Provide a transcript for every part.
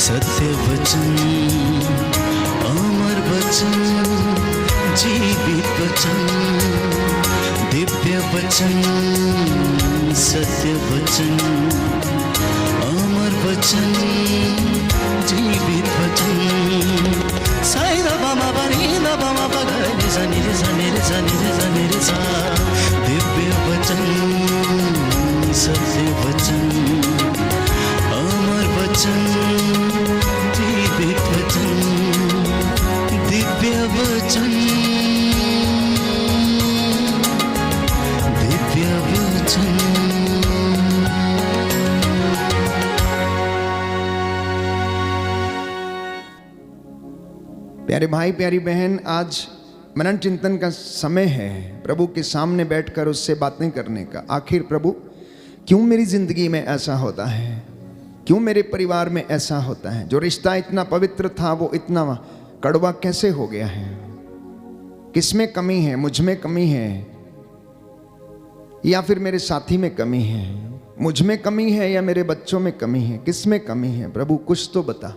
सत्य वचन, अमर वचन, जीवित वचन, दिव्य वचन, सत्य वचन, अमर वचन, जीवित वचन। साई दा बामा बनी दा बामा बगरे जनी रे जनी रे जनी रे जनी रे सा। दिव्य वचन, सत्य वचन, अमर वचन, जीवित वचन, दिव्य वचन, दिव्य वचन। प्यारे भाई प्यारी बहन, आज मनन चिंतन का समय है प्रभु के सामने बैठकर उससे बातें करने का। आखिर प्रभु क्यों मेरी जिंदगी में ऐसा होता है, क्यों मेरे परिवार में ऐसा होता है? जो रिश्ता इतना पवित्र था वो इतना कड़वा कैसे हो गया है? किस में कमी है? मुझ में कमी है या फिर मेरे साथी में कमी है? मुझ में कमी है या मेरे बच्चों में कमी है? किस में कमी है? प्रभु कुछ तो बता।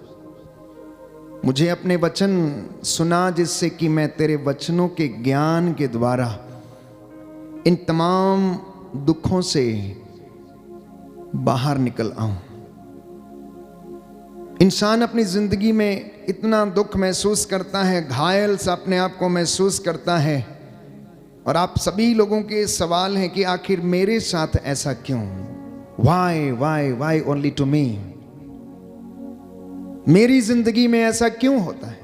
मुझे अपने वचन सुना जिससे कि मैं तेरे वचनों के ज्ञान के द्वारा इन तमाम दुखों से बाहर निकल आऊं। इंसान अपनी जिंदगी में इतना दुख महसूस करता है, घायल सा अपने आप को महसूस करता है, और आप सभी लोगों के सवाल हैं कि आखिर मेरे साथ ऐसा क्यों? Why why why only to me? मेरी जिंदगी में ऐसा क्यों होता है?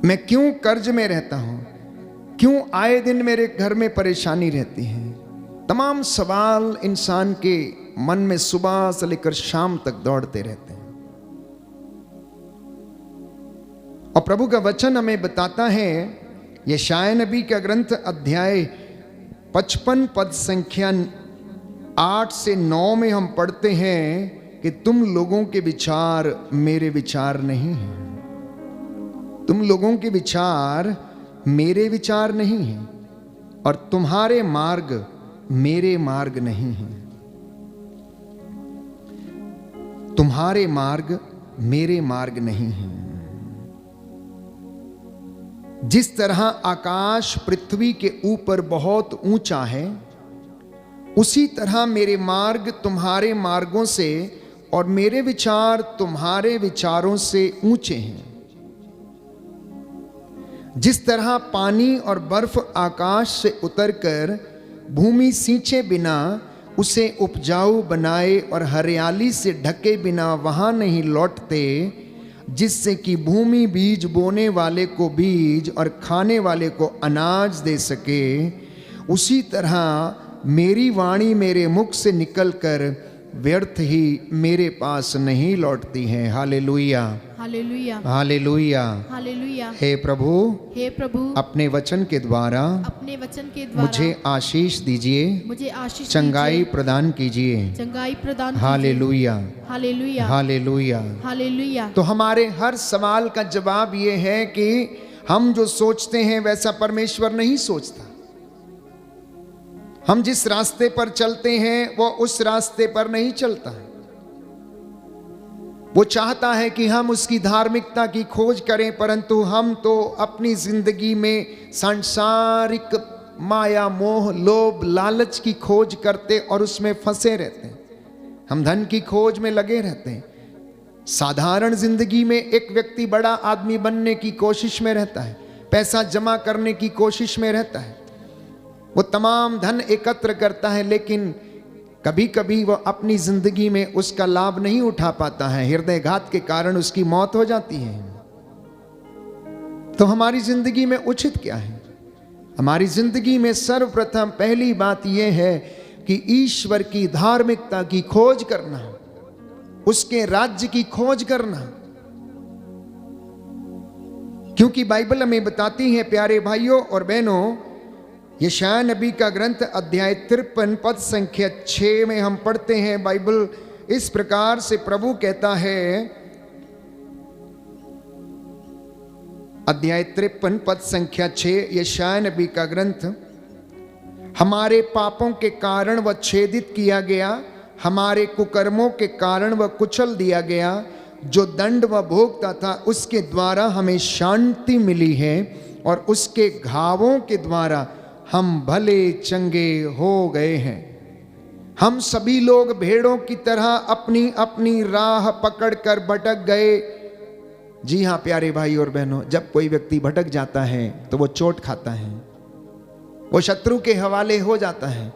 मैं क्यों कर्ज में रहता हूं? क्यों आए दिन मेरे घर में परेशानी रहती है? तमाम सवाल इंसान के मन में सुबह से लेकर शाम तक दौड़ते रहते हैं। और प्रभु का वचन हमें बताता है, यशायाह नबी का ग्रंथ अध्याय 55 पद संख्या 8 से 9 में हम पढ़ते हैं कि तुम लोगों के विचार मेरे विचार नहीं हैं। तुम लोगों के विचार मेरे विचार नहीं हैं, और तुम्हारे मार्ग मेरे मार्ग नहीं हैं। तुम्हारे मार्ग मेरे मार्ग नहीं हैं। जिस तरह आकाश पृथ्वी के ऊपर बहुत ऊंचा है, उसी तरह मेरे मार्ग तुम्हारे मार्गों से और मेरे विचार तुम्हारे विचारों से ऊंचे हैं। जिस तरह पानी और बर्फ आकाश से उतरकर भूमि सींचे बिना उसे उपजाऊ बनाए और हरियाली से ढके बिना वहां नहीं लौटते, जिससे कि भूमि बीज बोने वाले को बीज और खाने वाले को अनाज दे सके, उसी तरह मेरी वाणी मेरे मुख से निकलकर व्यर्थ ही मेरे पास नहीं लौटती है। Hallelujah, hallelujah, hallelujah, hallelujah. हे प्रभु, हे प्रभु, अपने वचन के द्वारा अपने वचन के द्वारा मुझे आशीष दीजिए, मुझे आशीष चंगाई दीजिए, प्रदान कीजिए। चंगाई प्रदान हालेलुया, हालेलुया, हालेलुया, हालेलुया। तो हमारे हर सवाल का जवाब ये है कि हम जो सोचते हैं वैसा परमेश्वर नहीं सोचता। हम जिस रास्ते पर चलते हैं वो उस रास्ते पर नहीं चलता है। वो चाहता है कि हम उसकी धार्मिकता की खोज करें, परंतु हम तो अपनी जिंदगी में सांसारिक माया, मोह, लोभ, लालच की खोज करते और उसमें फंसे रहते हैं। हम धन की खोज में लगे रहते हैं। साधारण जिंदगी में एक व्यक्ति बड़ा आदमी बनने की कोशिश में रहता है, पैसा जमा करने की कोशिश में रहता है, वो तमाम धन एकत्र करता है, लेकिन कभी कभी वो अपनी जिंदगी में उसका लाभ नहीं उठा पाता है। हृदयघात के कारण उसकी मौत हो जाती है। तो हमारी जिंदगी में उचित क्या है? हमारी जिंदगी में सर्वप्रथम पहली बात यह है कि ईश्वर की धार्मिकता की खोज करना, उसके राज्य की खोज करना। क्योंकि बाइबल हमें बताती है प्यारे भाइयों और बहनों, यशायाह नबी का ग्रंथ अध्याय 53 पद संख्या 6 में हम पढ़ते हैं, बाइबल इस प्रकार से प्रभु कहता है, अध्याय 53 पद संख्या 6 यशायाह नबी का ग्रंथ, हमारे पापों के कारण वह छेदित किया गया, हमारे कुकर्मों के कारण वह कुचल दिया गया, जो दंड वह भोगता था उसके द्वारा हमें शांति मिली है, और उसके घावों के द्वारा हम भले चंगे हो गए हैं। हम सभी लोग भेड़ों की तरह अपनी अपनी राह पकड़कर भटक गए। जी हाँ प्यारे भाई और बहनों, जब कोई व्यक्ति भटक जाता है तो वो चोट खाता है, वो शत्रु के हवाले हो जाता है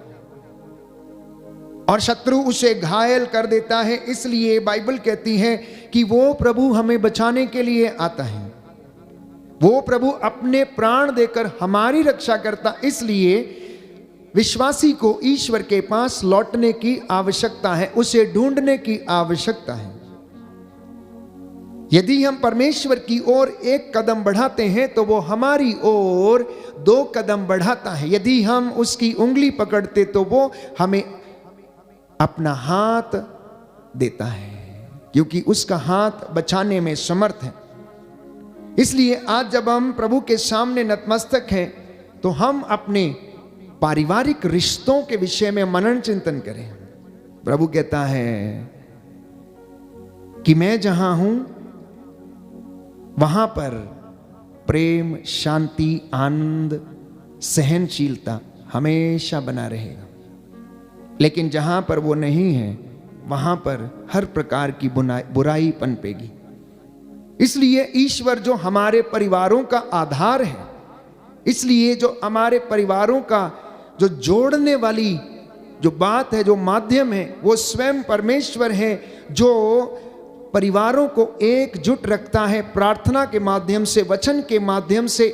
और शत्रु उसे घायल कर देता है। इसलिए बाइबल कहती है कि वो प्रभु हमें बचाने के लिए आता है, वो प्रभु अपने प्राण देकर हमारी रक्षा करता। इसलिए विश्वासी को ईश्वर के पास लौटने की आवश्यकता है, उसे ढूंढने की आवश्यकता है। यदि हम परमेश्वर की ओर एक कदम बढ़ाते हैं तो वो हमारी ओर 2 कदम बढ़ाता है। यदि हम उसकी उंगली पकड़ते तो वो हमें अपना हाथ देता है, क्योंकि उसका हाथ बचाने में समर्थ है। इसलिए आज जब हम प्रभु के सामने नतमस्तक हैं तो हम अपने पारिवारिक रिश्तों के विषय में मनन चिंतन करें। प्रभु कहता है कि मैं जहां हूं वहां पर प्रेम, शांति, आनंद, सहनशीलता हमेशा बना रहेगा, लेकिन जहां पर वो नहीं है वहां पर हर प्रकार की बुराई पनपेगी। इसलिए ईश्वर जो हमारे परिवारों का आधार है, इसलिए जो हमारे परिवारों का जो जोड़ने वाली जो बात है, जो माध्यम है, वो स्वयं परमेश्वर है, जो परिवारों को एकजुट रखता है प्रार्थना के माध्यम से, वचन के माध्यम से,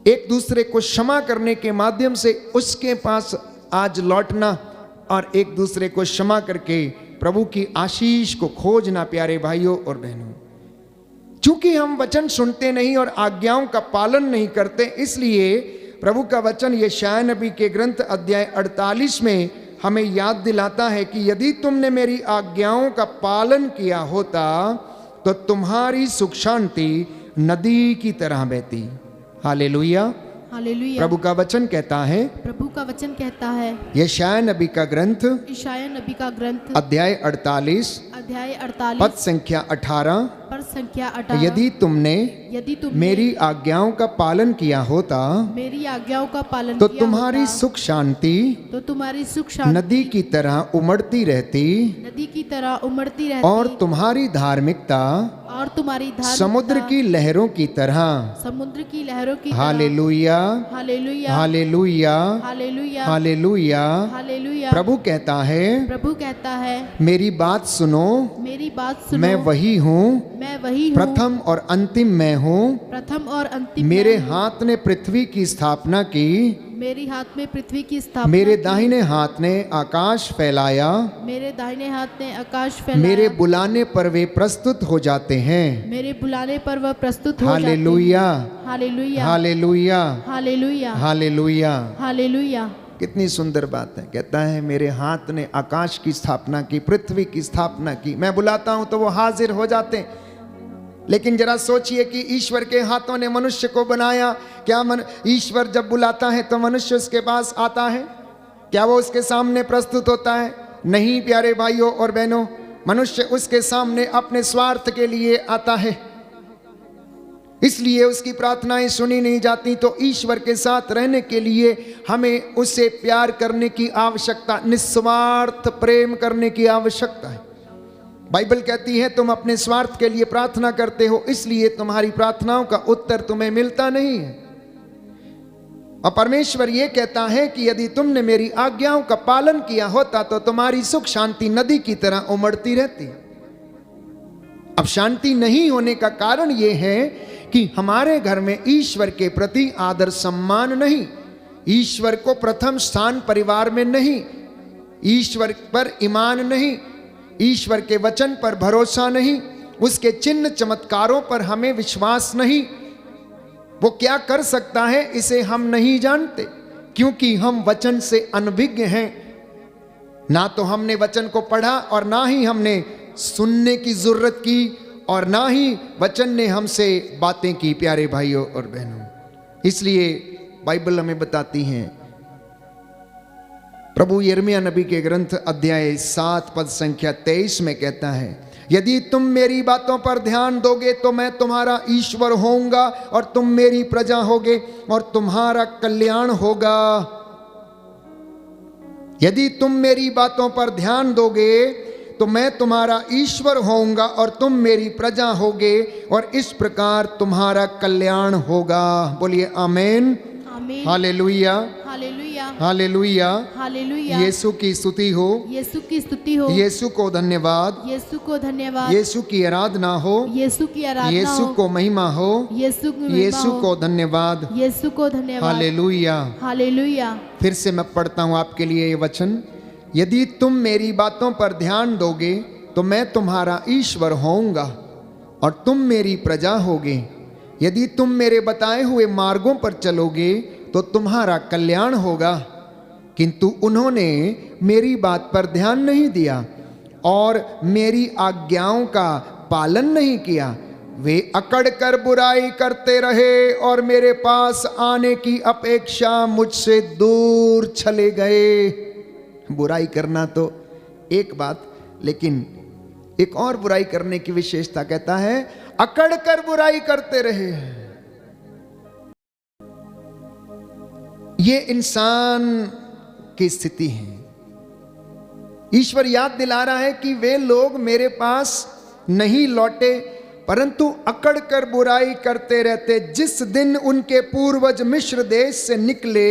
एक दूसरे को क्षमा करने के माध्यम से। उसके पास आज लौटना और एक दूसरे को क्षमा करके प्रभु की आशीष को खोजना। प्यारे भाइयों और बहनों, चूंकि हम वचन सुनते नहीं और आज्ञाओं का पालन नहीं करते, इसलिए प्रभु का वचन यशायाह नबी के ग्रंथ अध्याय 48 में हमें याद दिलाता है कि यदि तुमने मेरी आज्ञाओं का पालन किया होता तो तुम्हारी सुख शांति नदी की तरह बहती। Hallelujah, hallelujah. प्रभु का वचन कहता है, प्रभु का वचन कहता है, यशायाह नबी का ग्रंथ यशायाह नबी का ग्रंथ अध्याय 48 अध्याय 48 पद संख्या 18, पर संख्या 18, यदि तुमने मेरी आज्ञाओं का पालन किया होता मेरी आज्ञाओं का पालन तो किया तुम्हारी होता, सुख शांति तो तुम्हारी सुख शांति नदी की तरह उमड़ती रहती, नदी की तरह उमड़ती रहती, और तुम्हारी धार्मिकता और तुम्हारी धार्मिकता समुद्र की लहरों की तरह। समुद्र की लहरों की तरह। Hallelujah, hallelujah, hallelujah, hallelujah, hallelujah. Hallelujah. प्रभु कहता है, प्रभु कहता है, मेरी बात सुनो, मेरी बात सुनो, मैं वही हूँ, मैं वही हूँ, प्रथम और अंतिम मैं हूँ। प्रथम और अंतिम मेरे मैं हूँ। हाथ ने पृथ्वी की स्थापना की, मेरी हाथ में पृथ्वी की स्थापना मेरे की। दाहिने हाथ ने आकाश फैलाया, मेरे दाहिने हाथ ने आकाश फैलाया, मेरे बुलाने पर वे प्रस्तुत हो जाते हैं। मेरे बुलाने पर वह प्रस्तुत हो जाते हैं। Hallelujah, hallelujah, hallelujah, hallelujah, hallelujah. Hallelujah. कितनी सुंदर बात है। कहता है मेरे हाथ ने आकाश की स्थापना की, पृथ्वी की स्थापना की। मैं बुलाता हूं तो वो हाजिर हो जाते हैं। लेकिन जरा सोचिए कि ईश्वर के हाथों ने मनुष्य को बनाया। क्या ईश्वर जब बुलाता है तो मनुष्य उसके पास आता है? क्या वो उसके सामने प्रस्तुत होता है? नहीं प्यारे भाइयों और बहनों, मनुष्य उसके सामने अपने स्वार्थ के लिए आता है, इसलिए उसकी प्रार्थनाएं सुनी नहीं जाती। तो ईश्वर के साथ रहने के लिए हमें उसे प्यार करने की आवश्यकता, निस्वार्थ प्रेम करने की आवश्यकता है। बाइबल कहती है तुम अपने स्वार्थ के लिए प्रार्थना करते हो, इसलिए तुम्हारी प्रार्थनाओं का उत्तर तुम्हें मिलता नहीं है। और परमेश्वर यह कहता है कि यदि तुमने मेरी आज्ञाओं का पालन किया होता तो तुम्हारी सुख शांति नदी की तरह उमड़ती रहती। अब शांति नहीं होने का कारण यह है कि हमारे घर में ईश्वर के प्रति आदर सम्मान नहीं, ईश्वर को प्रथम स्थान परिवार में नहीं, ईश्वर पर ईमान नहीं, ईश्वर के वचन पर भरोसा नहीं, उसके चिन्ह चमत्कारों पर हमें विश्वास नहीं। वो क्या कर सकता है इसे हम नहीं जानते, क्योंकि हम वचन से अनभिज्ञ हैं। ना तो हमने वचन को पढ़ा और ना ही हमने सुनने की जरूरत की और ना ही वचन ने हमसे बातें की। प्यारे भाइयों और बहनों, इसलिए बाइबल हमें बताती है प्रभु यिर्मयाह नबी के ग्रंथ अध्याय 7 पद संख्या 23 में कहता है, यदि तुम मेरी बातों पर ध्यान दोगे तो मैं तुम्हारा ईश्वर होऊंगा और तुम मेरी प्रजा होगे और तुम्हारा कल्याण होगा। यदि तुम मेरी बातों पर ध्यान दोगे तो मैं तुम्हारा ईश्वर होऊंगा और तुम मेरी प्रजा होगे और इस प्रकार तुम्हारा कल्याण होगा। बोलिए आमीन, आमीन, hallelujah, hallelujah, hallelujah. Hallelujah. Yeshu की स्तुति हो, यीशु की स्तुति हो, यीशु को धन्यवाद, यीशु को धन्यवाद, यीशु की आराधना हो, यीशु की आराधना यीशु हो, को महिमा हो, यीशु की महिमा यीशु हो, को धन्यवाद, यीशु को धन्यवाद, हालेलुया। हालेलुया। फिर से मैं पढ़ता हूं आपके लिए ये वचन, यदि तुम मेरी बातों पर ध्यान दोगे तो मैं तुम्हारा ईश्वर होऊंगा और तुम मेरी प्रजा होगे। यदि तुम मेरे बताए हुए मार्गों पर चलोगे तो तुम्हारा कल्याण होगा। किंतु उन्होंने मेरी बात पर ध्यान नहीं दिया और मेरी आज्ञाओं का पालन नहीं किया। वे अकड़ कर बुराई करते रहे और मेरे पास आने की अपेक्षा मुझसे दूर चले गए। बुराई करना तो एक बात, लेकिन एक और बुराई करने की विशेषता कहता है, अकड़ कर बुराई करते रहे। ये इंसान की स्थिति है। ईश्वर याद दिला रहा है कि वे लोग मेरे पास नहीं लौटे परंतु अकड़ कर बुराई करते रहते। जिस दिन उनके पूर्वज मिस्र देश से निकले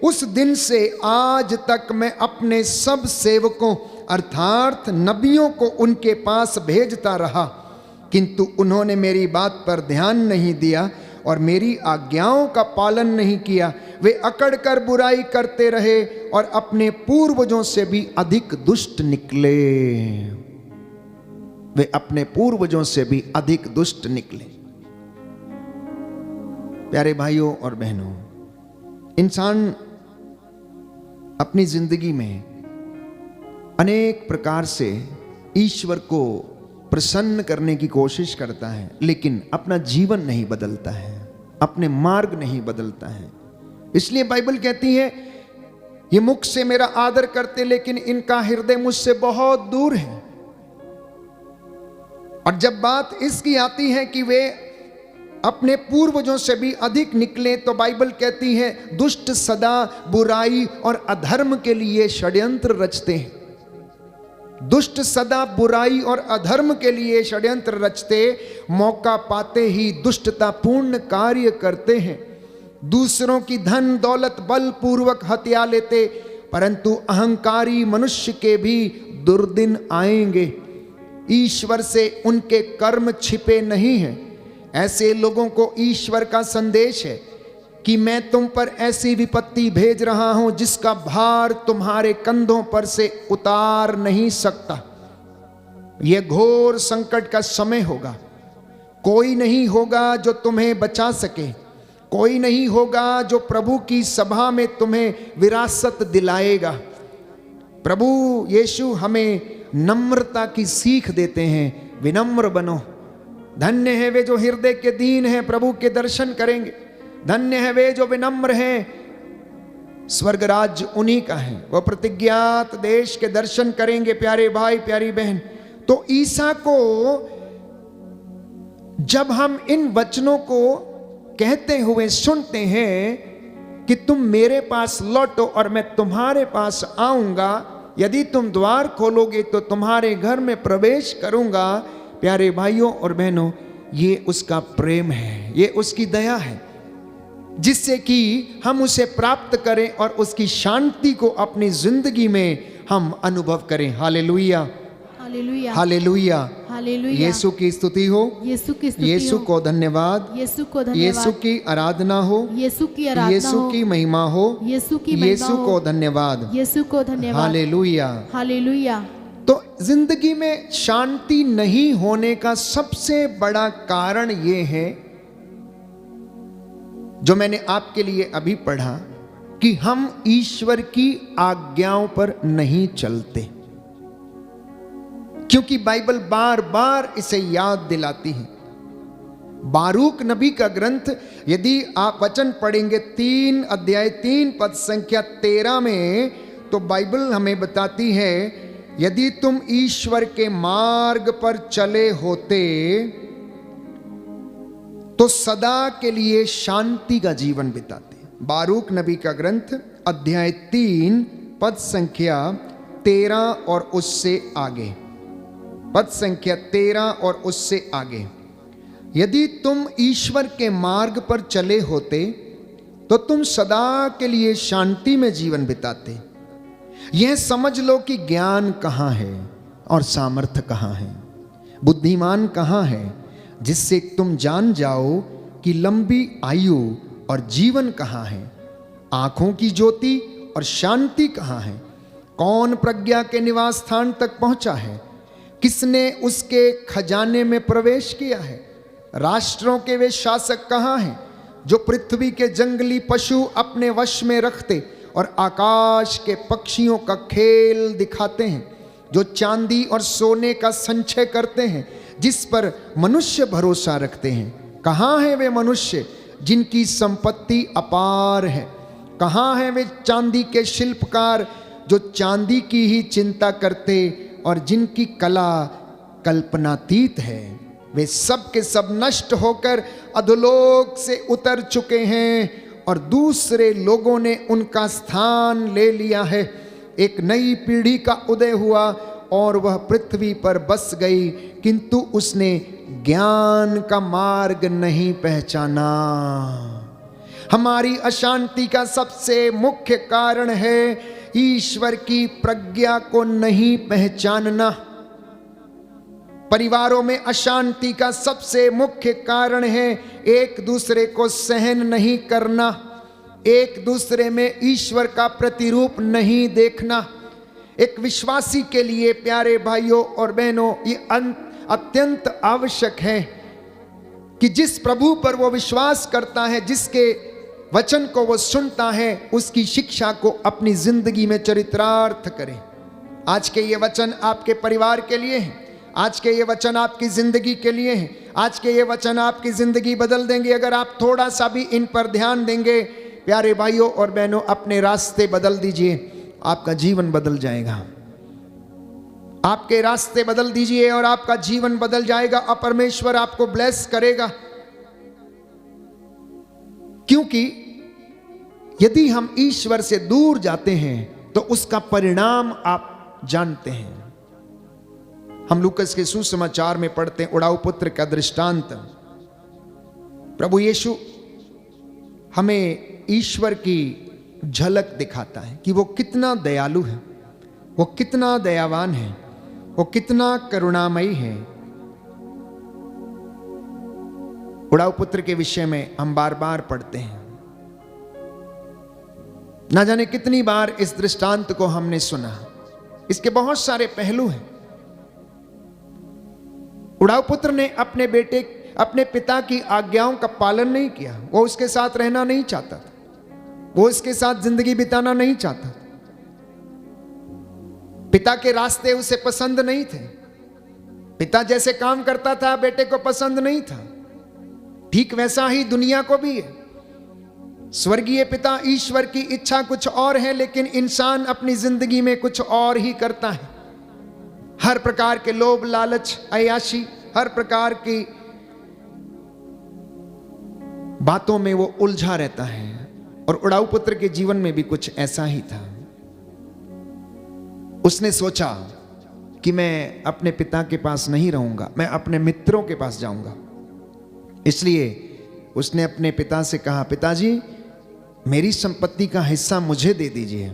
उस दिन से आज तक मैं अपने सब सेवकों अर्थात नबियों को उनके पास भेजता रहा, किंतु उन्होंने मेरी बात पर ध्यान नहीं दिया और मेरी आज्ञाओं का पालन नहीं किया। वे अकड़ कर बुराई करते रहे और अपने पूर्वजों से भी अधिक दुष्ट निकले। वे अपने पूर्वजों से भी अधिक दुष्ट निकले। प्यारे भाइयों और बहनों, इंसान अपनी जिंदगी में अनेक प्रकार से ईश्वर को प्रसन्न करने की कोशिश करता है, लेकिन अपना जीवन नहीं बदलता है, अपने मार्ग नहीं बदलता है। इसलिए बाइबल कहती है, ये मुख से मेरा आदर करते लेकिन इनका हृदय मुझसे बहुत दूर है। और जब बात इसकी आती है कि वे अपने पूर्वजों से भी अधिक निकले, तो बाइबल कहती है दुष्ट सदा बुराई और अधर्म के लिए षड्यंत्र रचते हैं। दुष्ट सदा बुराई और अधर्म के लिए षड्यंत्र रचते, मौका पाते ही दुष्टतापूर्ण कार्य करते हैं। दूसरों की धन दौलत बलपूर्वक हत्या लेते, परंतु अहंकारी मनुष्य के भी दुर्दिन आएंगे। ईश्वर से उनके कर्म छिपे नहीं हैं। ऐसे लोगों को ईश्वर का संदेश है कि मैं तुम पर ऐसी विपत्ति भेज रहा हूं जिसका भार तुम्हारे कंधों पर से उतार नहीं सकता। यह घोर संकट का समय होगा। कोई नहीं होगा जो तुम्हें बचा सके, कोई नहीं होगा जो प्रभु की सभा में तुम्हें विरासत दिलाएगा। प्रभु यीशु हमें नम्रता की सीख देते हैं, विनम्र बनो। धन्य है वे जो हृदय के दीन हैं, प्रभु के दर्शन करेंगे। धन्य है वे जो विनम्र हैं, स्वर्ग राज्य उन्हीं का है। वह प्रतिज्ञात देश के दर्शन करेंगे। प्यारे भाई प्यारी बहन, तो ईसा को जब हम इन वचनों को कहते हुए सुनते हैं कि तुम मेरे पास लौटो और मैं तुम्हारे पास आऊंगा, यदि तुम द्वार खोलोगे तो तुम्हारे घर में प्रवेश करूंगा। प्यारे भाइयों और बहनों, ये उसका प्रेम है, ये उसकी दया है, जिससे कि हम उसे प्राप्त करें और उसकी शांति को अपनी जिंदगी में हम अनुभव करें। Hallelujah, hallelujah, hallelujah, hallelujah. Yeshu की स्तुति हो, यीशु की स्तुति यीशु हो, को धन्यवाद, यीशु को धन्यवाद, यीशु की आराधना हो, यीशु की आराधना यीशु हो, की महिमा हो, यीशु की महिमा यीशु हो, को धन्यवाद, यीशु को धन्यवाद। हालेलुया। हालेलुया। तो जिंदगी में शांति नहीं होने का सबसे बड़ा कारण ये है, जो मैंने आपके लिए अभी पढ़ा, कि हम ईश्वर की आज्ञाओं पर नहीं चलते। क्योंकि बाइबल बार बार इसे याद दिलाती है। बारूक नबी का ग्रंथ, यदि आप वचन पढ़ेंगे 3 अध्याय 3 पद संख्या 13 में, तो बाइबल हमें बताती है, यदि तुम ईश्वर के मार्ग पर चले होते तो सदा के लिए शांति का जीवन बिताते। बारूक नबी का ग्रंथ अध्याय 3 पद संख्या 13 और उससे आगे। पद संख्या 13 और उससे आगे। यदि तुम ईश्वर के मार्ग पर चले होते तो तुम सदा के लिए शांति में जीवन बिताते। यह समझ लो कि ज्ञान कहाँ है और सामर्थ्य कहाँ है, बुद्धिमान कहाँ है, जिससे तुम जान जाओ कि लंबी आयु और जीवन कहाँ है, आंखों की ज्योति और शांति कहाँ है, कौन प्रज्ञा के निवास स्थान तक पहुंचा है, किसने उसके खजाने में प्रवेश किया है, राष्ट्रों के वे शासक कहाँ हैं जो पृथ्वी के जंगली पशु अपने वश में रखते और आकाश के पक्षियों का खेल दिखाते हैं, जो चांदी और सोने का संचय करते हैं, जिस पर मनुष्य भरोसा रखते हैं। कहाँ हैं वे मनुष्य जिनकी संपत्ति अपार है, कहाँ हैं वे चांदी के शिल्पकार जो चांदी की ही चिंता करते और जिनकी कला कल्पनातीत है। वे सब के सब नष्ट होकर अधोलोक से उतर चुके हैं और दूसरे लोगों ने उनका स्थान ले लिया है। एक नई पीढ़ी का उदय हुआ और वह पृथ्वी पर बस गई, किंतु उसने ज्ञान का मार्ग नहीं पहचाना। हमारी अशांति का सबसे मुख्य कारण है ईश्वर की प्रज्ञा को नहीं पहचानना। परिवारों में अशांति का सबसे मुख्य कारण है एक दूसरे को सहन नहीं करना, एक दूसरे में ईश्वर का प्रतिरूप नहीं देखना। एक विश्वासी के लिए प्यारे भाइयों और बहनों, ये अत्यंत आवश्यक है कि जिस प्रभु पर वो विश्वास करता है, जिसके वचन को वो सुनता है, उसकी शिक्षा को अपनी जिंदगी में चरितार्थ करे। आज के ये वचन आपके परिवार के लिए हैं, आज के ये वचन आपकी जिंदगी के लिए हैं, आज के ये वचन आपकी जिंदगी बदल देंगे अगर आप थोड़ा सा भी इन पर ध्यान देंगे। प्यारे भाइयों और बहनों, अपने रास्ते बदल दीजिए, आपका जीवन बदल जाएगा। आपके रास्ते बदल दीजिए और आपका जीवन बदल जाएगा और परमेश्वर आपको ब्लेस करेगा। क्योंकि यदि हम ईश्वर से दूर जाते हैं तो उसका परिणाम आप जानते हैं। हम लूकस के सुसमाचार में पढ़ते हैं उड़ाऊ पुत्र का दृष्टांत। प्रभु यीशु हमें ईश्वर की झलक दिखाता है कि वो कितना दयालु है, वो कितना दयावान है, वो कितना करुणामयी है। उड़ाऊ पुत्र के विषय में हम बार बार पढ़ते हैं। ना जाने कितनी बार इस दृष्टांत को हमने सुना। इसके बहुत सारे पहलू हैं। उड़ाऊ पुत्र ने अपने पिता की आज्ञाओं का पालन नहीं किया। वो उसके साथ रहना नहीं चाहता था, वो उसके साथ जिंदगी बिताना नहीं चाहता। पिता के रास्ते उसे पसंद नहीं थे। पिता जैसे काम करता था बेटे को पसंद नहीं था। ठीक वैसा ही दुनिया को भी है। स्वर्गीय पिता ईश्वर की इच्छा कुछ और है, लेकिन इंसान अपनी जिंदगी में कुछ और ही करता है। हर प्रकार के लोभ लालच अय्याशी, हर प्रकार की बातों में वो उलझा रहता है। और उड़ाऊ पुत्र के जीवन में भी कुछ ऐसा ही था। उसने सोचा कि मैं अपने पिता के पास नहीं रहूंगा, मैं अपने मित्रों के पास जाऊंगा। इसलिए उसने अपने पिता से कहा, पिताजी मेरी संपत्ति का हिस्सा मुझे दे दीजिए,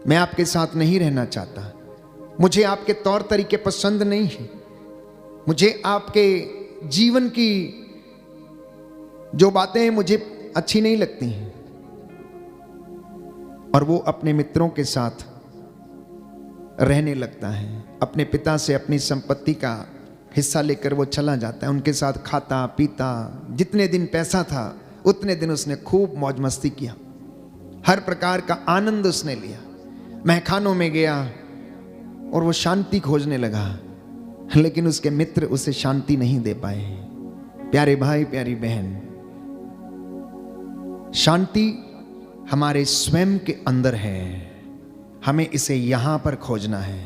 मैं आपके साथ नहीं रहना चाहता। मुझे आपके तौर तरीके पसंद नहीं है, मुझे आपके जीवन की जो बातें हैं मुझे अच्छी नहीं लगती हैं। और वो अपने मित्रों के साथ रहने लगता है। अपने पिता से अपनी संपत्ति का हिस्सा लेकर वो चला जाता है। उनके साथ खाता पीता, जितने दिन पैसा था उतने दिन उसने खूब मौज मस्ती किया, हर प्रकार का आनंद उसने लिया। महखानों में गया और वो शांति खोजने लगा, लेकिन उसके मित्र उसे शांति नहीं दे पाए। प्यारे भाई प्यारी बहन, शांति हमारे स्वयं के अंदर है। हमें इसे यहां पर खोजना है।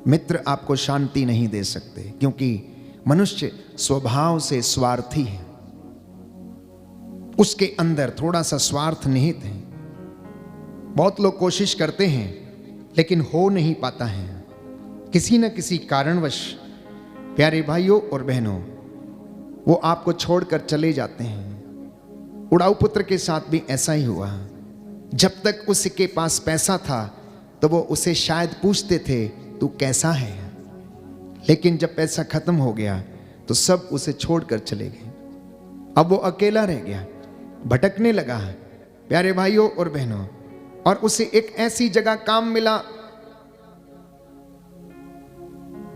मित्र आपको शांति नहीं दे सकते, क्योंकि मनुष्य स्वभाव से स्वार्थी है, उसके अंदर थोड़ा सा स्वार्थ निहित है। बहुत लोग कोशिश करते हैं लेकिन हो नहीं पाता है, किसी न किसी कारणवश। प्यारे भाइयों और बहनों, वो आपको छोड़कर चले जाते हैं। उड़ाऊ पुत्र के साथ भी ऐसा ही हुआ। जब तक उसके पास पैसा था तो वो उसे शायद पूछते थे तू कैसा है, लेकिन जब पैसा खत्म हो गया तो सब उसे छोड़कर चले गए। अब वो अकेला रह गया, भटकने लगा है प्यारे भाइयों और बहनों। और उसे एक ऐसी जगह काम मिला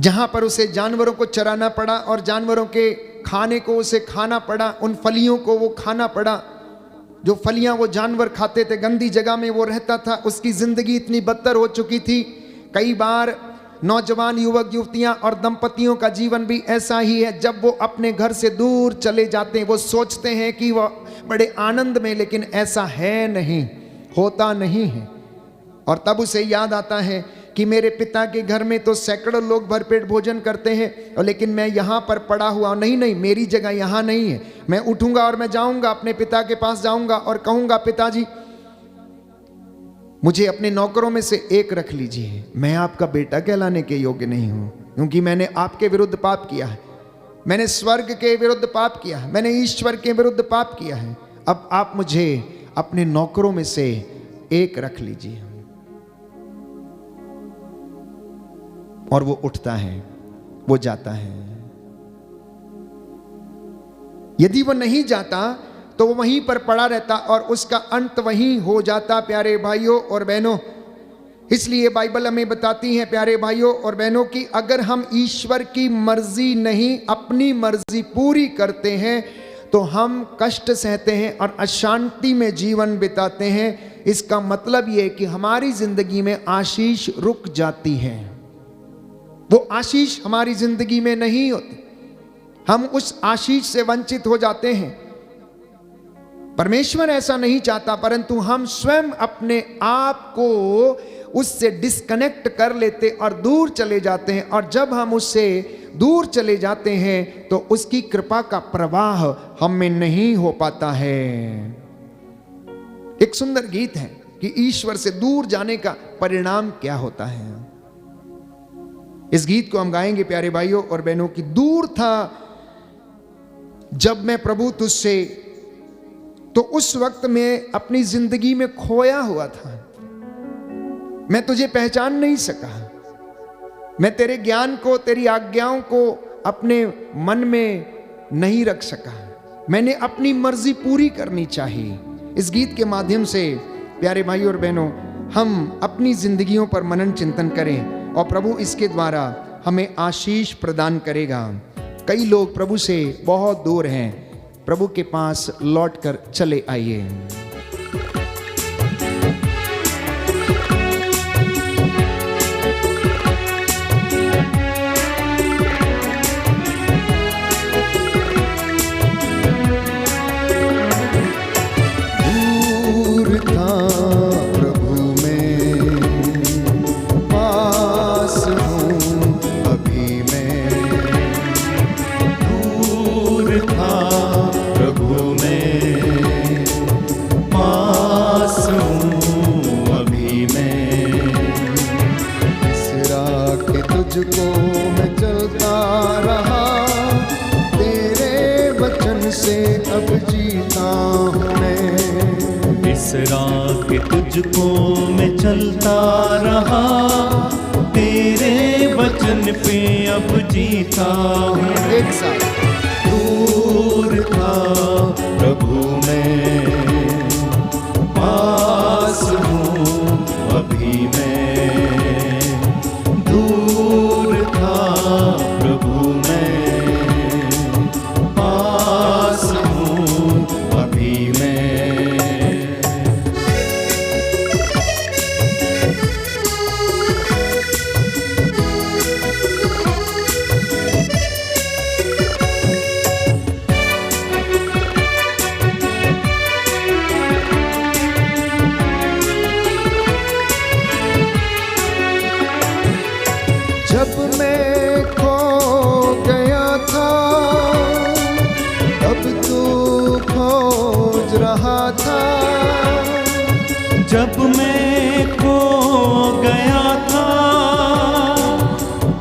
जहां पर उसे जानवरों को चराना पड़ा और जानवरों के खाने को उसे खाना पड़ा, उन फलियों को वो खाना पड़ा जो फलियां वो जानवर खाते थे। गंदी जगह में वो रहता था, उसकी जिंदगी इतनी बदतर हो चुकी थी। कई बार नौजवान युवक युवतियां और दंपतियों का जीवन भी ऐसा ही है। जब वो अपने घर से दूर चले जाते हैं, वो सोचते हैं कि वो बड़े आनंद में, लेकिन ऐसा है नहीं, होता नहीं है। और तब उसे याद आता है कि मेरे पिता के घर में तो सैकड़ों लोग भरपेट भोजन करते हैं, और लेकिन मैं यहाँ पर पड़ा हुआ नहीं, मेरी जगह यहाँ नहीं है। मैं उठूंगा और मैं जाऊंगा अपने पिता के पास जाऊंगा और कहूंगा पिताजी मुझे अपने नौकरों में से एक रख लीजिए, मैं आपका बेटा कहलाने के योग्य नहीं हूं, क्योंकि मैंने आपके विरुद्ध पाप किया है, मैंने स्वर्ग के विरुद्ध पाप किया है, मैंने ईश्वर के विरुद्ध पाप किया है। अब आप मुझे अपने नौकरों में से एक रख लीजिए। और वो उठता है, वो जाता है। यदि वो नहीं जाता तो वो वहीं पर पड़ा रहता और उसका अंत वहीं हो जाता प्यारे भाइयों और बहनों। इसलिए बाइबल हमें बताती है प्यारे भाइयों और बहनों कि अगर हम ईश्वर की मर्जी नहीं अपनी मर्जी पूरी करते हैं तो हम कष्ट सहते हैं और अशांति में जीवन बिताते हैं। इसका मतलब यह कि हमारी जिंदगी में आशीष रुक जाती है, वो आशीष हमारी जिंदगी में नहीं होती, हम उस आशीष से वंचित हो जाते हैं। परमेश्वर ऐसा नहीं चाहता, परंतु हम स्वयं अपने आप को उससे डिस्कनेक्ट कर लेते और दूर चले जाते हैं। और जब हम उससे दूर चले जाते हैं तो उसकी कृपा का प्रवाह हम में नहीं हो पाता है। एक सुंदर गीत है कि ईश्वर से दूर जाने का परिणाम क्या होता है। इस गीत को हम गाएंगे प्यारे भाइयों और बहनों की। दूर था जब मैं प्रभु तुझसे, तो उस वक्त में अपनी जिंदगी में खोया हुआ था, मैं तुझे पहचान नहीं सका, मैं तेरे ज्ञान को, तेरी आज्ञाओं को अपने मन में नहीं रख सका, मैंने अपनी मर्जी पूरी करनी चाहिए। इस गीत के माध्यम से प्यारे भाइयों और बहनों हम अपनी जिंदगियों पर मनन चिंतन करें और प्रभु इसके द्वारा हमें आशीष प्रदान करेगा। कई लोग प्रभु से बहुत दूर हैं, प्रभु के पास लौटकर चले आइए। दूर था प्रभु में, पास हूँ अभी मैं। दूर था प्रभु में, पास हूँ अभी मैं। बिसरा के तुझको मैं चलता रहा, तेरे वचन से अब जीता हूँ मैं। बिसरा के तुझको मैं चलता रहा, तेरे वचन पे अब जीता हूँ। एक साथ दूर था प्रभु में, पास हूँ अभी मैं। दूर था प्रभु में, पास हूँ अभी मैं। जब मैं खो गया था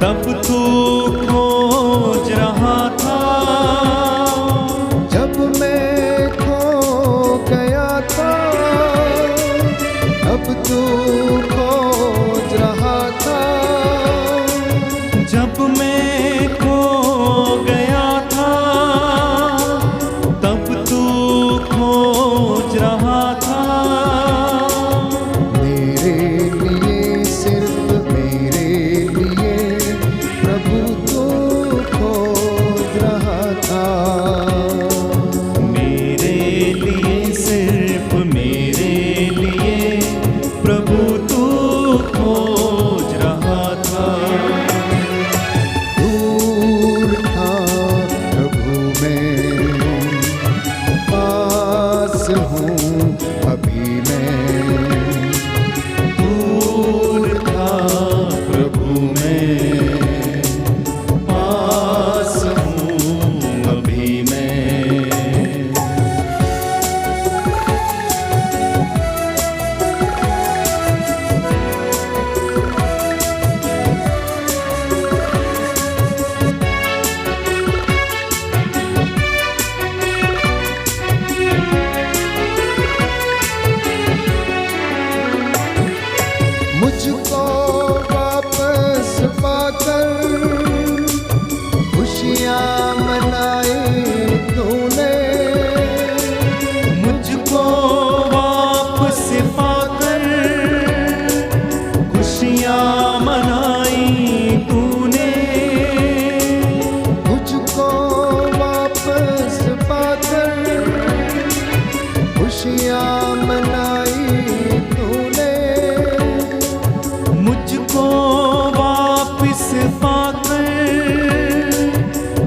तब तू खोज रहा था। जब मैं खो गया था अब तू खोज रहा था। जब मैं खो गया था तब तू खोज रहा था। मेरे लिए सिर्फ मेरे लिए प्रभु तू खोज रहा था। मेरे लिए सिर्फ मेरे लिए प्रभु तू खोज रहा था। दूर था प्रभु मैं पास हूँ अभी मैं। दूर था प्रभु मैं पास हूँ अभी मैं। मुझको वापस पाकर खुशियाँ मनाई तूने। मुझको वापस पाकर खुशियाँ मनाई तूने। मुझको वापस पाकर खुशियाँ मनाई तूने। मुझको वापस पाकर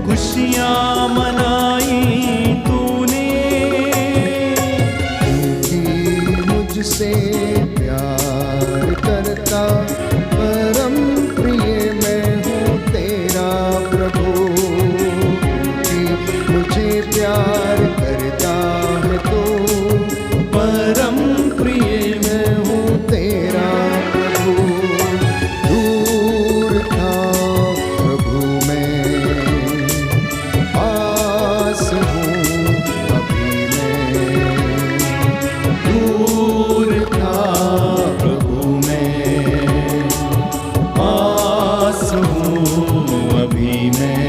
खुशियाँ मनाई तूने। क्योंकि मुझसे प्यार करता परम प्रिय मैं हूँ तेरा प्रभु। क्योंकि मुझे प्यार करता है तो परम प्रिय मैं हूँ तेरा प्रभु। दूर था प्रभु मैं पास हूँ अभी मैं। दूर था प्रभु मैं पास हूँ अभी मैं।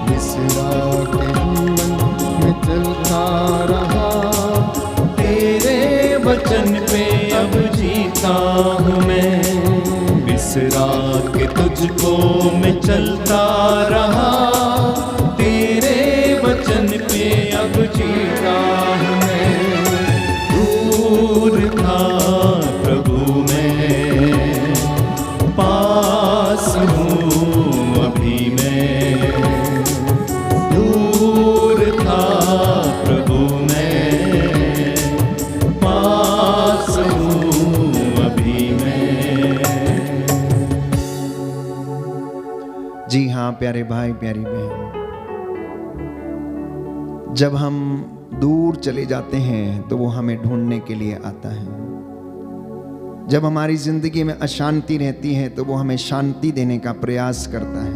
बिसरा के मन में चलता रहा तेरे वचन पे अब जीता हूँ मैं। बिसरा के तुझको मैं चलता रहा तेरे वचन पे अब जीता हूँ मैं। दूर था प्रभु मैं पास हूँ अभी मैं। दूर था प्रभु मैं पास हूँ अभी मैं। जी हाँ प्यारे भाई प्यारी बहन, जब हम दूर चले जाते हैं तो वो हमें ढूंढने के लिए आता है। जब हमारी जिंदगी में अशांति रहती है तो वो हमें शांति देने का प्रयास करता है।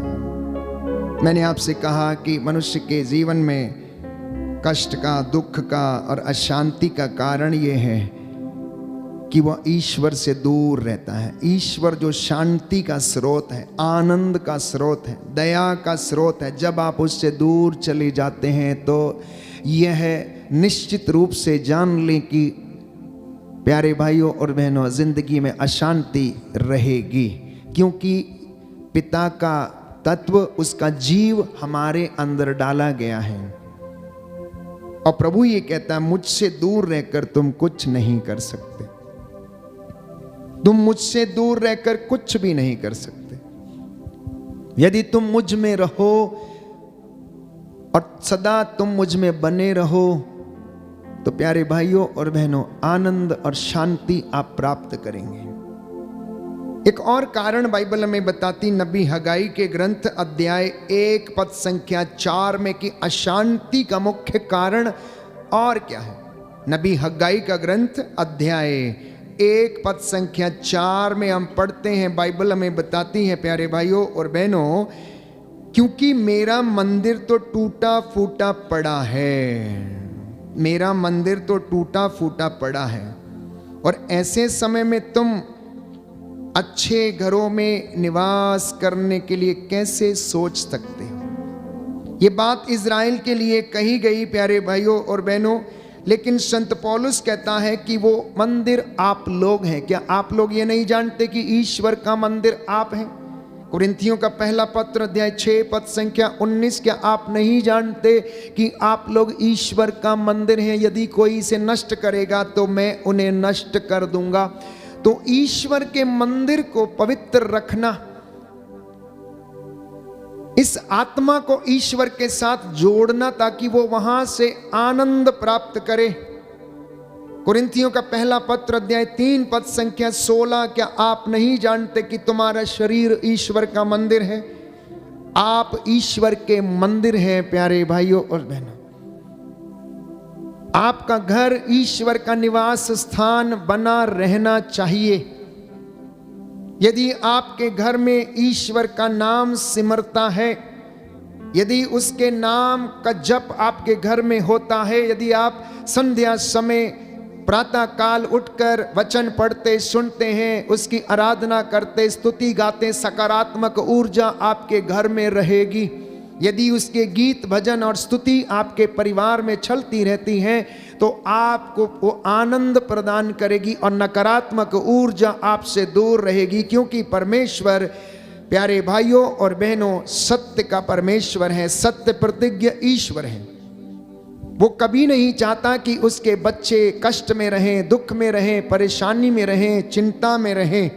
मैंने आपसे कहा कि मनुष्य के जीवन में कष्ट का, दुख का और अशांति का कारण ये है कि वह ईश्वर से दूर रहता है। ईश्वर जो शांति का स्रोत है, आनंद का स्रोत है, दया का स्रोत है, जब आप उससे दूर चले जाते हैं तो यह निश्चित रूप से जान लें कि प्यारे भाइयों और बहनों, जिंदगी में अशांति रहेगी, क्योंकि पिता का तत्व, उसका जीव हमारे अंदर डाला गया है। और प्रभु ये कहता है, मुझसे दूर रहकर तुम कुछ नहीं कर सकते। तुम मुझसे दूर रहकर कुछ भी नहीं कर सकते। यदि तुम मुझ में रहो और सदा तुम मुझ में बने रहो तो प्यारे भाइयों और बहनों, आनंद और शांति आप प्राप्त करेंगे। एक और कारण बाइबल हमें बताती नबी हगाई के ग्रंथ अध्याय 1 पद संख्या 4 में कि अशांति का मुख्य कारण और क्या है। नबी हग्गाई का ग्रंथ अध्याय 1 पद संख्या 4 में हम पढ़ते हैं, बाइबल हमें बताती है प्यारे भाइयों और बहनों, क्योंकि मेरा मंदिर तो टूटा फूटा पड़ा है, मेरा मंदिर तो टूटा फूटा पड़ा है, और ऐसे समय में तुम अच्छे घरों में निवास करने के लिए कैसे सोच सकते हो। ये बात इज़राइल के लिए कही गई प्यारे भाइयों और बहनों, लेकिन संत पौलुस कहता है कि वो मंदिर आप लोग हैं। क्या आप लोग ये नहीं जानते कि ईश्वर का मंदिर आप हैं? कुरिन्थियों का पहला पत्र अध्याय 6 पद संख्या 19, क्या आप नहीं जानते कि आप लोग ईश्वर का मंदिर हैं? यदि कोई इसे नष्ट करेगा तो मैं उन्हें नष्ट कर दूंगा। तो ईश्वर के मंदिर को पवित्र रखना, इस आत्मा को ईश्वर के साथ जोड़ना ताकि वो वहां से आनंद प्राप्त करे। कुरिन्थियों का पहला पत्र अध्याय 3 पद संख्या 16, क्या आप नहीं जानते कि तुम्हारा शरीर ईश्वर का मंदिर है? आप ईश्वर के मंदिर हैं प्यारे भाइयों और बहनों। आपका घर ईश्वर का निवास स्थान बना रहना चाहिए। यदि आपके घर में ईश्वर का नाम सिमरता है, यदि उसके नाम का जप आपके घर में होता है, यदि आप संध्या समय प्रातः काल उठकर वचन पढ़ते सुनते हैं, उसकी आराधना करते स्तुति गाते, सकारात्मक ऊर्जा आपके घर में रहेगी। यदि उसके गीत भजन और स्तुति आपके परिवार में चलती रहती हैं तो आपको वो आनंद प्रदान करेगी और नकारात्मक ऊर्जा आपसे दूर रहेगी, क्योंकि परमेश्वर प्यारे भाइयों और बहनों सत्य का परमेश्वर है, सत्य प्रतिज्ञ ईश्वर है। वो कभी नहीं चाहता कि उसके बच्चे कष्ट में रहें, दुख में रहें, परेशानी में रहें, चिंता में रहें।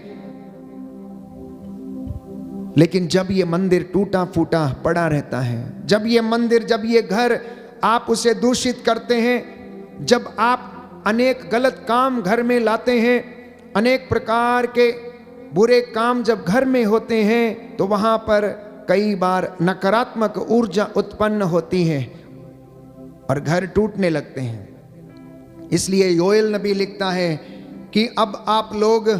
लेकिन जब ये मंदिर टूटा फूटा पड़ा रहता है, जब ये मंदिर, जब ये घर आप उसे दूषित करते हैं, जब आप अनेक गलत काम घर में लाते हैं, अनेक प्रकार के बुरे काम जब घर में होते हैं, तो वहाँ पर कई बार नकारात्मक ऊर्जा उत्पन्न होती है और घर टूटने लगते हैं। इसलिए योएल नबी लिखता है कि अब आप लोग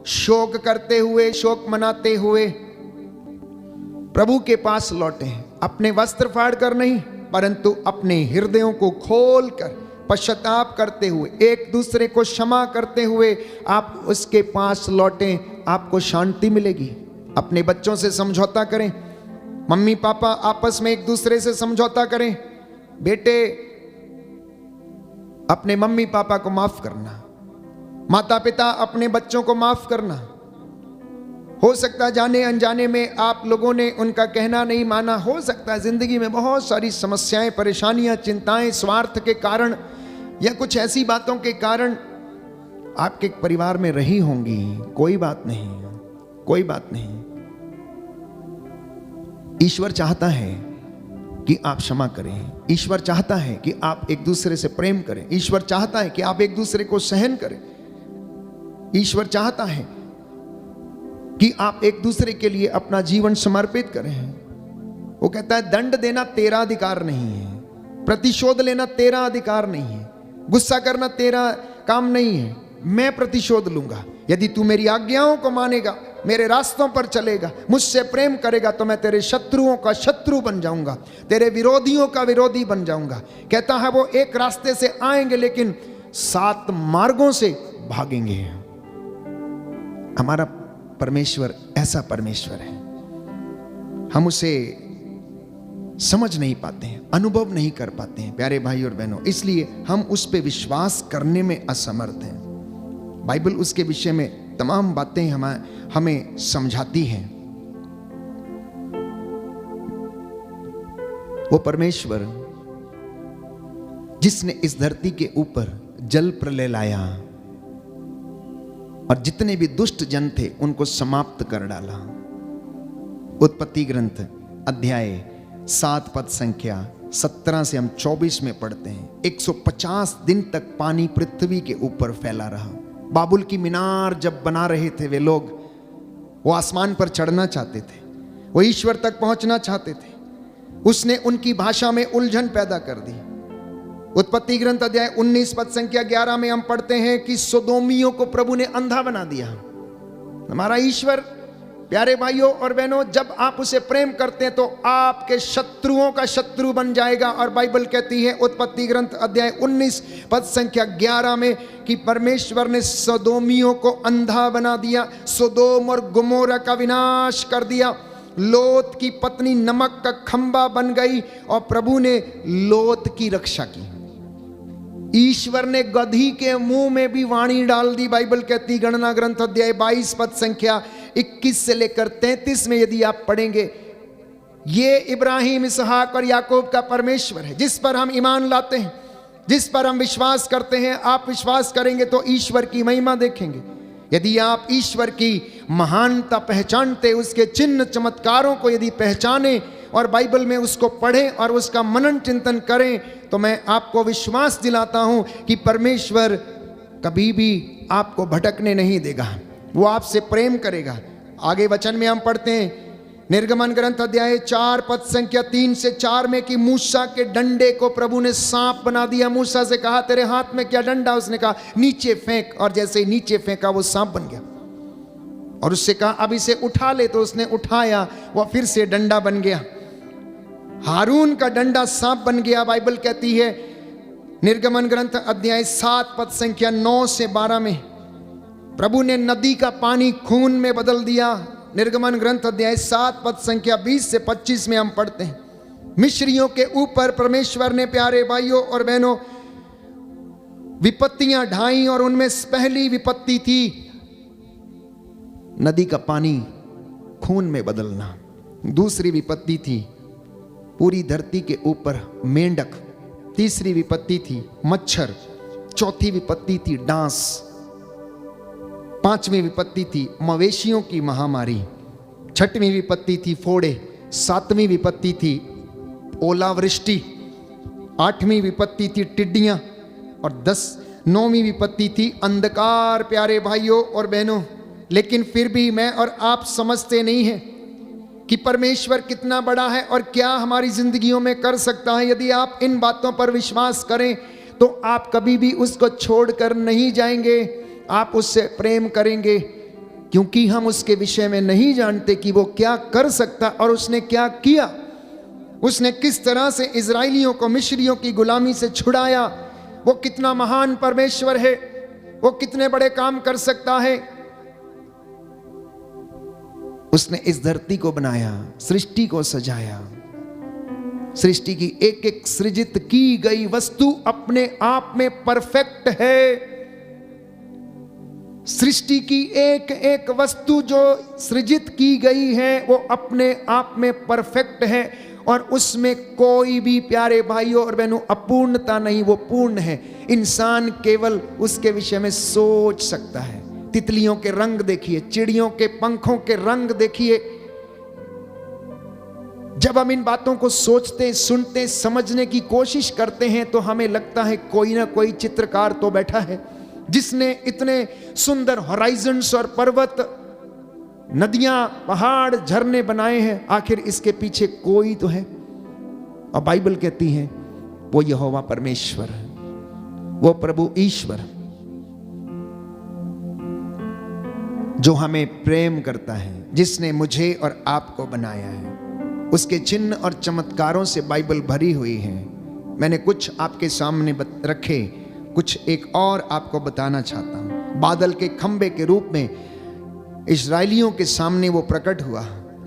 शोक करते हुए, शोक मनाते हुए प्रभु के पास लौटे हैं, अपने वस्त्र फाड़ कर नहीं, परंतु अपने हृदयों को खोल कर पश्चाताप करते हुए, एक दूसरे को क्षमा करते हुए आप उसके पास लौटें, आपको शांति मिलेगी। अपने बच्चों से समझौता करें, मम्मी पापा आपस में एक दूसरे से समझौता करें। बेटे अपने मम्मी पापा को माफ करना, माता पिता अपने बच्चों को माफ करना। हो सकता है जाने अनजाने में आप लोगों ने उनका कहना नहीं माना, हो सकता है जिंदगी में बहुत सारी समस्याएं, परेशानियां, चिंताएं, स्वार्थ के कारण या कुछ ऐसी बातों के कारण आपके परिवार में रही होंगी। कोई बात नहीं, कोई बात नहीं। ईश्वर चाहता है कि आप क्षमा करें, ईश्वर चाहता है कि आप एक दूसरे से प्रेम करें, ईश्वर चाहता है कि आप एक दूसरे को सहन करें, ईश्वर चाहता है कि आप एक दूसरे के लिए अपना जीवन समर्पित करें। वो कहता है दंड देना तेरा अधिकार नहीं है, प्रतिशोध लेना तेरा अधिकार नहीं है, गुस्सा करना तेरा काम नहीं है, मैं प्रतिशोध लूंगा। यदि तू मेरी आज्ञाओं को मानेगा, मेरे रास्तों पर चलेगा, मुझसे प्रेम करेगा, तो मैं तेरे शत्रुओं का शत्रु बन जाऊंगा, तेरे विरोधियों का विरोधी बन जाऊंगा। कहता है वो एक रास्ते से आएंगे लेकिन 7 मार्गों से भागेंगे। हमारा परमेश्वर ऐसा परमेश्वर है, हम उसे समझ नहीं पाते हैं, अनुभव नहीं कर पाते हैं प्यारे भाई और बहनों, इसलिए हम उस पे विश्वास करने में असमर्थ हैं। बाइबल उसके विषय में तमाम बातें हमें समझाती हैं। वो परमेश्वर जिसने इस धरती के ऊपर जल प्रलय लाया और जितने भी दुष्ट जन थे उनको समाप्त कर डाला। उत्पत्ति ग्रंथ अध्याय 7 पद संख्या 17 से हम 24 में पढ़ते हैं। 150 दिन तक पानी पृथ्वी के ऊपर फैला रहा। बाबुल की मीनार जब बना रहे थे वे लोग, वो आसमान पर चढ़ना चाहते थे, वो ईश्वर तक पहुंचना चाहते थे। उसने उनकी भाषा में उलझन पैदा कर दी, उत्पत्ति ग्रंथ अध्याय 19 पद संख्या 11 में हम पढ़ते हैं कि सोदोमियों को प्रभु ने अंधा बना दिया। हमारा ईश्वर, प्यारे भाइयों और बहनों, जब आप उसे प्रेम करते हैं तो आपके शत्रुओं का शत्रु बन जाएगा। और बाइबल कहती है उत्पत्ति ग्रंथ अध्याय 19 पद संख्या 11 में कि परमेश्वर ने सोदोमियों को अंधा बना दिया, सोदोम और गोमोरा का विनाश कर दिया। लोत की पत्नी नमक का खंबा बन गई और प्रभु ने लोत की रक्षा की। ईश्वर ने गधी के मुंह में भी वाणी डाल दी। बाइबल कहती गणना ग्रंथ अध्याय 22 पद संख्या 21 से लेकर 33 में यदि आप पढ़ेंगे, ये इब्राहिम, इसहाक और याकूब का परमेश्वर है जिस पर हम ईमान लाते हैं, जिस पर हम विश्वास करते हैं। आप विश्वास करेंगे तो ईश्वर की महिमा देखेंगे। यदि आप ईश्वर की महानता पहचानते, उसके चिन्ह चमत्कारों को यदि पहचाने और बाइबल में उसको पढ़ें और उसका मनन चिंतन करें, तो मैं आपको विश्वास दिलाता हूं कि परमेश्वर कभी भी आपको भटकने नहीं देगा, वो आपसे प्रेम करेगा। आगे वचन में हम पढ़ते हैं निर्गमन ग्रंथ अध्याय 4 पद संख्या 3 से 4 में कि मूसा के डंडे को प्रभु ने सांप बना दिया। मूसा से कहा तेरे हाथ में क्या डंडा? उसने कहा नीचे फेंक, और जैसे ही नीचे फेंका वो सांप बन गया। और उससे कहा अब इसे उठा ले, तो उसने उठाया, वह फिर से डंडा बन गया। हारून का डंडा सांप बन गया। बाइबल कहती है निर्गमन ग्रंथ अध्याय 7 पद संख्या 9 से 12 में प्रभु ने नदी का पानी खून में बदल दिया। निर्गमन ग्रंथ अध्याय 7 पद संख्या 20 से 25 में हम पढ़ते हैं मिस्रियों के ऊपर परमेश्वर ने, प्यारे भाइयों और बहनों, विपत्तियां ढाई और उनमें पहली विपत्ति थी नदी का पानी खून में बदलना। दूसरी विपत्ति थी पूरी धरती के ऊपर मेंढक। तीसरी विपत्ति थी मच्छर। चौथी विपत्ति थी डांस। पांचवी विपत्ति थी मवेशियों की महामारी। छठवीं विपत्ति थी फोड़े। सातवीं विपत्ति थी ओलावृष्टि। आठवीं विपत्ति थी टिड्डियां। और 9वीं विपत्ति थी अंधकार। प्यारे भाइयों और बहनों, लेकिन फिर भी मैं और आप समझते नहीं हैं कि परमेश्वर कितना बड़ा है और क्या हमारी जिंदगियों में कर सकता है। यदि आप इन बातों पर विश्वास करें तो आप कभी भी उसको छोड़कर नहीं जाएंगे, आप उससे प्रेम करेंगे, क्योंकि हम उसके विषय में नहीं जानते कि वो क्या कर सकता और उसने क्या किया। उसने किस तरह से इजराइलियों को मिस्रियों की गुलामी से छुड़ाया। वो कितना महान परमेश्वर है, वो कितने बड़े काम कर सकता है। उसने इस धरती को बनाया, सृष्टि को सजाया। सृष्टि की एक एक सृजित की गई वस्तु अपने आप में परफेक्ट है। सृष्टि की एक एक वस्तु जो सृजित की गई है वो अपने आप में परफेक्ट है और उसमें कोई भी, प्यारे भाइयों और बहनों, अपूर्णता नहीं, वो पूर्ण है। इंसान केवल उसके विषय में सोच सकता है। तितलियों के रंग देखिए, चिड़ियों के पंखों के रंग देखिए। जब हम इन बातों को सोचते, सुनते, समझने की कोशिश करते हैं तो हमें लगता है कोई ना कोई चित्रकार तो बैठा है जिसने इतने सुंदर हॉराइजन्स और पर्वत, नदियां, पहाड़, झरने बनाए हैं। आखिर इसके पीछे कोई तो है। और बाइबल कहती है वो यहोवा परमेश्वर है, वो प्रभु ईश्वर जो हमें प्रेम करता है, जिसने मुझे और आपको बनाया है। उसके चिन्ह और चमत्कारों से बाइबल भरी हुई है। मैंने कुछ आपके सामने रखे, कुछ एक और आपको बताना चाहता हूं। बादल के खंबे के रूप में इजराइलियों के सामने वो प्रकट हुआ।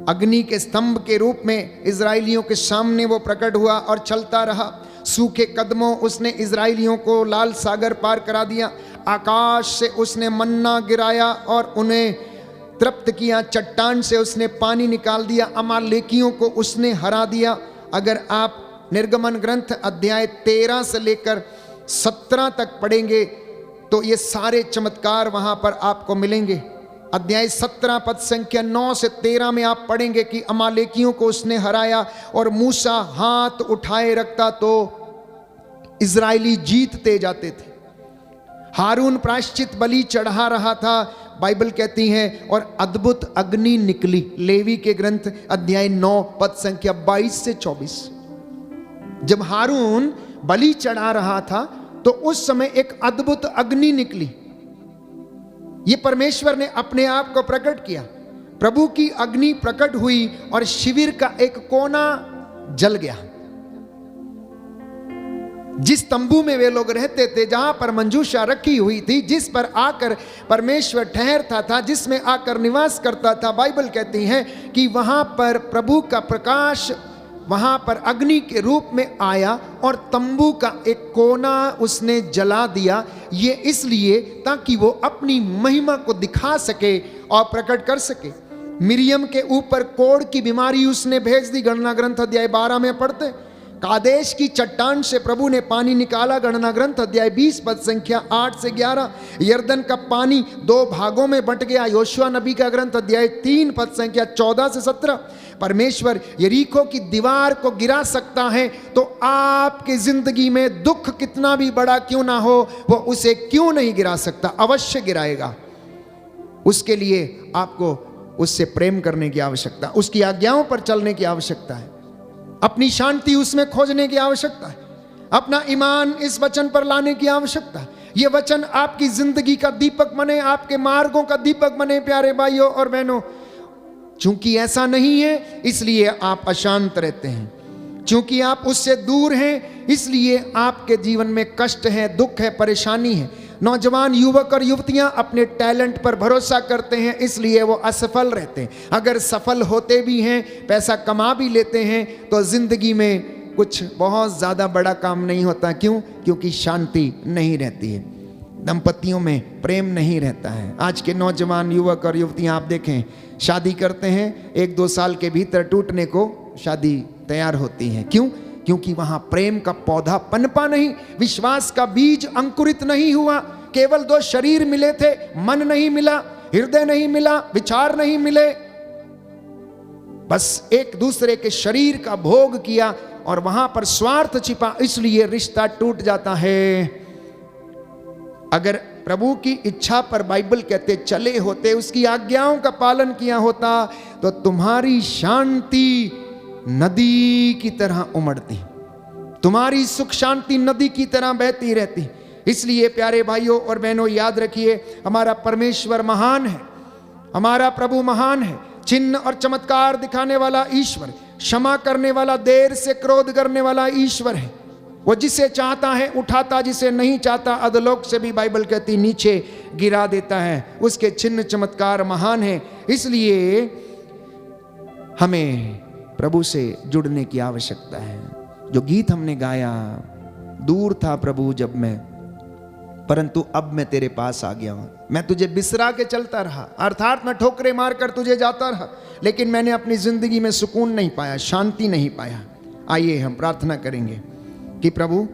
अग्नि के स्तंभ के रूप में इजराइलियों के सामने वो प्रकट हुआ और चलता रहा। सूखे कदमों उसने इजराइलियों को लाल सागर पार करा दिया। आकाश से उसने मन्ना गिराया और उन्हें तृप्त किया। चट्टान से उसने पानी निकाल दिया। अमालेकियों को उसने हरा दिया। अगर आप निर्गमन ग्रंथ अध्याय 13 से लेकर 17 तक पढ़ेंगे तो ये सारे चमत्कार वहां पर आपको मिलेंगे। अध्याय 17 पद संख्या 9 से 13 में आप पढ़ेंगे कि अमालेकियों को उसने हराया और मूसा हाथ उठाए रखता तो इजराइली जीतते जाते थे। हारून प्रायश्चित बलि चढ़ा रहा था। बाइबल कहती है और अद्भुत अग्नि निकली। लेवी के ग्रंथ अध्याय 9 पद संख्या 22 से 24। जब हारून बलि चढ़ा रहा था तो उस समय एक अद्भुत अग्नि निकली। ये परमेश्वर ने अपने आप को प्रकट किया। प्रभु की अग्नि प्रकट हुई और शिविर का एक कोना जल गया। जिस तंबू में वे लोग रहते थे, जहां पर मंजूषा रखी हुई थी, जिस पर आकर परमेश्वर ठहरता था, जिसमें आकर निवास करता था, बाइबल कहती है कि वहां पर प्रभु का प्रकाश वहां पर अग्नि के रूप में आया और तंबू का एक कोना उसने जला दिया। ये इसलिए ताकि वो अपनी महिमा को दिखा सके और प्रकट कर सके। मिरियम के ऊपर कोढ़ की बीमारी उसने भेज दी। गणना ग्रंथ अध्याय 12 में पढ़ते। कादेश की चट्टान से प्रभु ने पानी निकाला। गणना ग्रंथ अध्याय 20 पद संख्या 8 से 11। यर्दन का पानी 2 भागों में बंट गया। योशुआ नबी का ग्रंथ अध्याय 3 पद संख्या 14 से 17। परमेश्वर यरीको की दीवार को गिरा सकता है, तो आपकी जिंदगी में दुख कितना भी बड़ा क्यों ना हो, वो उसे क्यों नहीं गिरा सकता? अवश्य गिराएगा। उसके लिए आपको उससे प्रेम करने की आवश्यकता, उसकी आज्ञाओं पर चलने की आवश्यकता है, अपनी शांति उसमें खोजने की आवश्यकता है, अपना ईमान इस वचन पर लाने की आवश्यकता है। ये वचन आपकी जिंदगी का दीपक बने, आपके मार्गों का दीपक बने। प्यारे भाइयों और बहनों, चूंकि ऐसा नहीं है इसलिए आप अशांत रहते हैं। चूंकि आप उससे दूर हैं इसलिए आपके जीवन में कष्ट है, दुख है, परेशानी है। नौजवान युवक और युवतियां अपने टैलेंट पर भरोसा करते हैं, इसलिए वो असफल रहते हैं। अगर सफल होते भी हैं, पैसा कमा भी लेते हैं, तो जिंदगी में कुछ बहुत ज़्यादा बड़ा काम नहीं होता। क्यों? क्योंकि शांति नहीं रहती है, दंपतियों में प्रेम नहीं रहता है। आज के नौजवान युवक और युवतियां आप देखें, शादी करते हैं, 1-2 साल के भीतर टूटने को शादी तैयार होती है। क्यों? क्योंकि वहां प्रेम का पौधा पनपा नहीं, विश्वास का बीज अंकुरित नहीं हुआ। केवल 2 शरीर मिले थे, मन नहीं मिला, हृदय नहीं मिला, विचार नहीं मिले, बस एक दूसरे के शरीर का भोग किया और वहां पर स्वार्थ छिपा, इसलिए रिश्ता टूट जाता है। अगर प्रभु की इच्छा पर बाइबल कहते चले होते, उसकी आज्ञाओं का पालन किया होता, तो तुम्हारी शांति नदी की तरह उमड़ती, तुम्हारी सुख शांति नदी की तरह बहती रहती। इसलिए प्यारे भाइयों और बहनों, याद रखिए, हमारा परमेश्वर महान है, हमारा प्रभु महान है, चिन्ह और चमत्कार दिखाने वाला ईश्वर, क्षमा करने वाला, देर से क्रोध करने वाला ईश्वर है। वो जिसे चाहता है उठाता, जिसे नहीं चाहता अधोलोक से भी बाइबल कहती नीचे गिरा देता है। उसके चिन्ह चमत्कार महान है। इसलिए हमें प्रभु से जुड़ने की आवश्यकता है। जो गीत हमने गाया, दूर था प्रभु जब मैं, परंतु अब मैं तेरे पास आ गया हूं। मैं तुझे बिसरा के चलता रहा, अर्थात मैं ठोकरे मारकर तुझे जाता रहा, लेकिन मैंने अपनी जिंदगी में सुकून नहीं पाया, शांति नहीं पाया। आइए हम प्रार्थना करेंगे कि प्रभु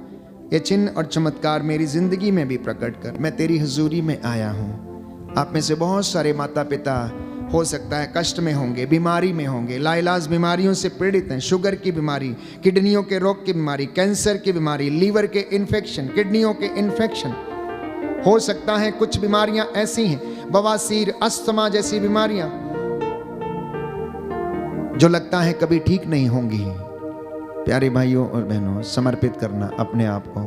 ये चिन्ह और चमत्कार मेरी जिंदगी में भी प्रकट कर। मैं तेरी हुजूरी में आया हूँ। आप में से बहुत सारे माता पिता हो सकता है कष्ट में होंगे, बीमारी में होंगे, लाइलाज बीमारियों से पीड़ित हैं। शुगर की बीमारी, किडनियों के रोग की बीमारी, कैंसर की बीमारी, लीवर के इन्फेक्शन, किडनियों के इन्फेक्शन, हो सकता है कुछ बीमारियां ऐसी हैं, बवासीर, अस्थमा जैसी बीमारियां जो लगता है कभी ठीक नहीं होंगी। प्यारे भाइयों और बहनों, समर्पित करना अपने आप को